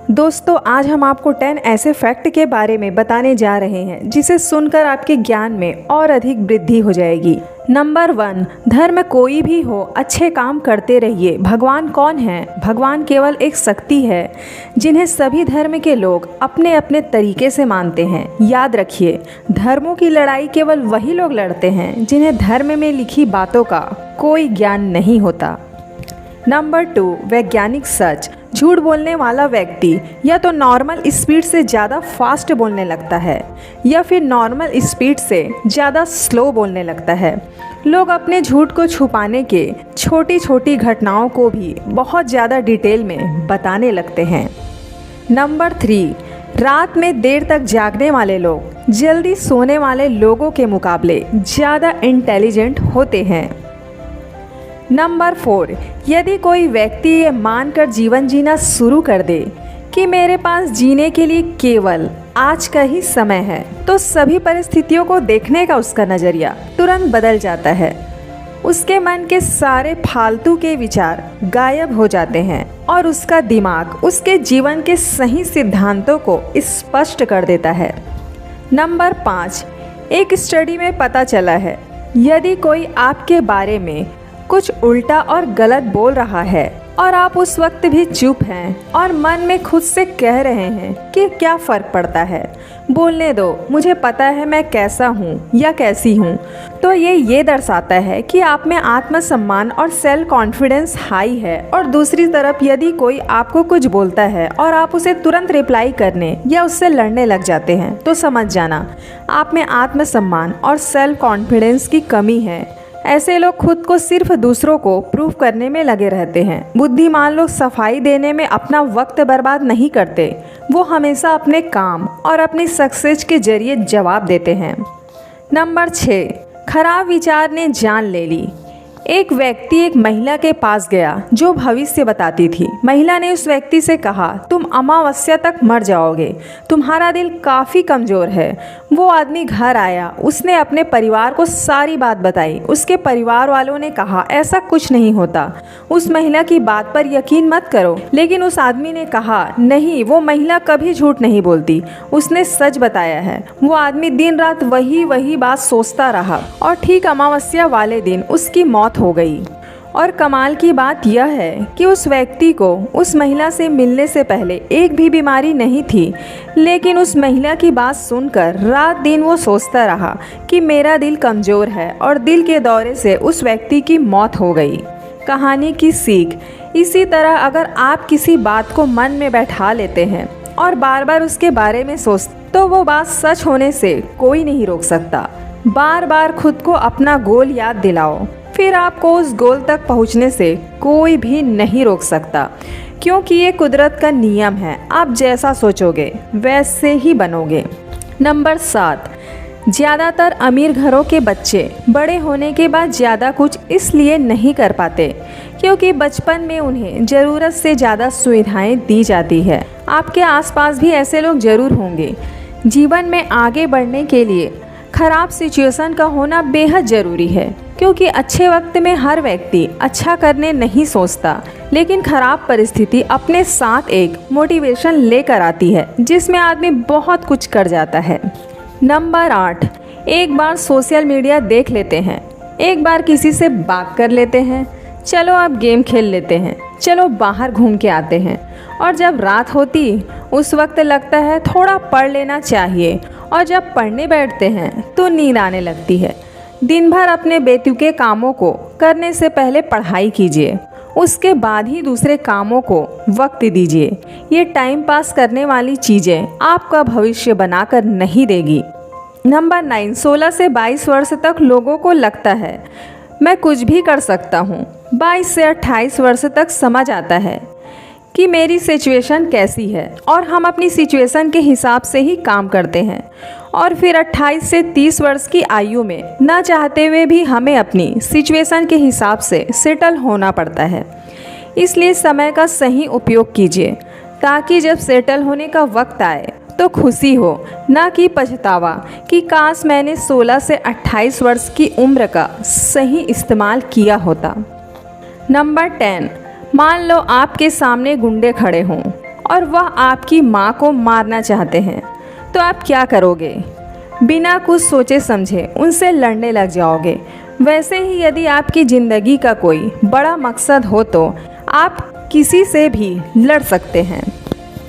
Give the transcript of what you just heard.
दोस्तों, आज हम आपको 10 ऐसे फैक्ट के बारे में बताने जा रहे हैं जिसे सुनकर आपके ज्ञान में और अधिक वृद्धि हो जाएगी। नंबर 1, धर्म कोई भी हो, अच्छे काम करते रहिए। भगवान कौन है? भगवान केवल एक शक्ति है जिन्हें सभी धर्म के लोग अपने अपने तरीके से मानते हैं। याद रखिए, धर्मों की लड़ाई केवल वही लोग लड़ते हैं जिन्हें धर्म में लिखी बातों का कोई ज्ञान नहीं होता। नंबर 2, वैज्ञानिक सच। झूठ बोलने वाला व्यक्ति या तो नॉर्मल स्पीड से ज़्यादा फास्ट बोलने लगता है या फिर नॉर्मल स्पीड से ज़्यादा स्लो बोलने लगता है। लोग अपने झूठ को छुपाने के छोटी छोटी घटनाओं को भी बहुत ज़्यादा डिटेल में बताने लगते हैं। नंबर 3, रात में देर तक जागने वाले लोग जल्दी सोने वाले लोगों के मुकाबले ज़्यादा इंटेलिजेंट होते हैं। नंबर 4, यदि कोई व्यक्ति ये मानकर जीवन जीना शुरू कर दे कि मेरे पास जीने के लिए केवल आज का ही समय है, तो सभी परिस्थितियों को देखने का उसका नज़रिया तुरंत बदल जाता है। उसके मन के सारे फालतू के विचार गायब हो जाते हैं और उसका दिमाग उसके जीवन के सही सिद्धांतों को स्पष्ट कर देता है। नंबर 5, एक स्टडी में पता चला है, यदि कोई आपके बारे में कुछ उल्टा और गलत बोल रहा है और आप उस वक्त भी चुप हैं और मन में खुद से कह रहे हैं कि क्या फ़र्क पड़ता है, बोलने दो, मुझे पता है मैं कैसा हूँ या कैसी हूँ, तो ये दर्शाता है कि आप में आत्मसम्मान और सेल्फ कॉन्फिडेंस हाई है। और दूसरी तरफ यदि कोई आपको कुछ बोलता है और आप उसे तुरंत रिप्लाई करने या उससे लड़ने लग जाते हैं, तो समझ जाना आप में आत्मसम्मान और सेल्फ कॉन्फिडेंस की कमी है। ऐसे लोग खुद को सिर्फ दूसरों को प्रूव करने में लगे रहते हैं। बुद्धिमान लोग सफाई देने में अपना वक्त बर्बाद नहीं करते, वो हमेशा अपने काम और अपनी सक्सेस के जरिए जवाब देते हैं। नंबर 6, खराब विचार ने जान ले ली। एक व्यक्ति एक महिला के पास गया जो भविष्य बताती थी। महिला ने उस व्यक्ति से कहा, तुम अमावस्या तक मर जाओगे, तुम्हारा दिल काफ़ी कमज़ोर है। वो आदमी घर आया, उसने अपने परिवार को सारी बात बताई। उसके परिवार वालों ने कहा, ऐसा कुछ नहीं होता, उस महिला की बात पर यकीन मत करो। लेकिन उस आदमी ने कहा, नहीं, वो महिला कभी झूठ नहीं बोलती, उसने सच बताया है। वो आदमी दिन रात वही बात सोचता रहा और ठीक अमावस्या वाले दिन उसकी मौत हो गई। और कमाल की बात यह है कि उस व्यक्ति को उस महिला से मिलने से पहले एक भी बीमारी नहीं थी, लेकिन उस महिला की बात सुनकर रात दिन वो सोचता रहा कि मेरा दिल कमज़ोर है और दिल के दौरे से उस व्यक्ति की मौत हो गई। कहानी की सीख, इसी तरह अगर आप किसी बात को मन में बैठा लेते हैं और बार बार उसके बारे में सोचते, तो वो बात सच होने से कोई नहीं रोक सकता। बार बार खुद को अपना गोल याद दिलाओ, फिर आपको उस गोल तक पहुंचने से कोई भी नहीं रोक सकता, क्योंकि ये कुदरत का नियम है। आप जैसा सोचोगे वैसे ही बनोगे। नंबर 7, ज़्यादातर अमीर घरों के बच्चे बड़े होने के बाद ज़्यादा कुछ इसलिए नहीं कर पाते क्योंकि बचपन में उन्हें ज़रूरत से ज़्यादा सुविधाएं दी जाती है। आपके आसपास भी ऐसे लोग ज़रूर होंगे। जीवन में आगे बढ़ने के लिए खराब सिचुएशन का होना बेहद ज़रूरी है, क्योंकि अच्छे वक्त में हर व्यक्ति अच्छा करने नहीं सोचता, लेकिन खराब परिस्थिति अपने साथ एक मोटिवेशन लेकर आती है जिसमें आदमी बहुत कुछ कर जाता है। नंबर 8, एक बार सोशल मीडिया देख लेते हैं, एक बार किसी से बात कर लेते हैं, चलो अब गेम खेल लेते हैं, चलो बाहर घूम के आते हैं, और जब रात होती उस वक्त लगता है थोड़ा पढ़ लेना चाहिए, और जब पढ़ने बैठते हैं तो नींद आने लगती है। दिन भर अपने बेतुके कामों को करने से पहले पढ़ाई कीजिए, उसके बाद ही दूसरे कामों को वक्त दीजिए। ये टाइम पास करने वाली चीज़ें आपका भविष्य बनाकर नहीं देगी। नंबर 9, 16 से 22 वर्ष तक लोगों को लगता है मैं कुछ भी कर सकता हूँ। 22 से 28 वर्ष तक समझ आता है कि मेरी सिचुएशन कैसी है और हम अपनी सिचुएशन के हिसाब से ही काम करते हैं। और फिर 28 से 30 वर्ष की आयु में ना चाहते हुए भी हमें अपनी सिचुएशन के हिसाब से सेटल होना पड़ता है। इसलिए समय का सही उपयोग कीजिए ताकि जब सेटल होने का वक्त आए तो खुशी हो, ना कि पछतावा कि काश मैंने 16 से 28 वर्ष की उम्र का सही इस्तेमाल किया होता। नंबर 10, मान लो आपके सामने गुंडे खड़े हों और वह आपकी माँ को मारना चाहते हैं, तो आप क्या करोगे? बिना कुछ सोचे समझे उनसे लड़ने लग जाओगे। वैसे ही यदि आपकी ज़िंदगी का कोई बड़ा मकसद हो तो आप किसी से भी लड़ सकते हैं।